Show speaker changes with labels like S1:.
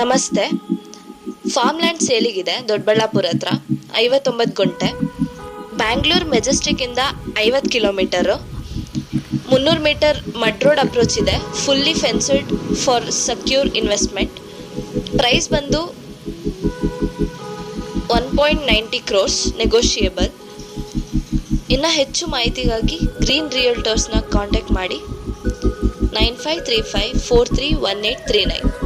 S1: ನಮಸ್ತೆ. Farm land ಸೇಲಿಗಿದೆ Doddaballapura ಹತ್ರ, 59 gunta. Bangalore ಮೆಜೆಸ್ಟಿಕ್ಕಿಂದ 50 kilometre. 300 metre mud road approach ಇದೆ. Fully fenced for secure investment. Price ಬಂದು 1.90 crores, ನೆಗೋಷಿಯೇಬಲ್. ಇನ್ನು ಹೆಚ್ಚು ಮಾಹಿತಿಗಾಗಿ ಗ್ರೀನ್ ರಿಯಲ್ಟರ್ಸ್ನ ಕಾಂಟ್ಯಾಕ್ಟ್ ಮಾಡಿ 9535431839.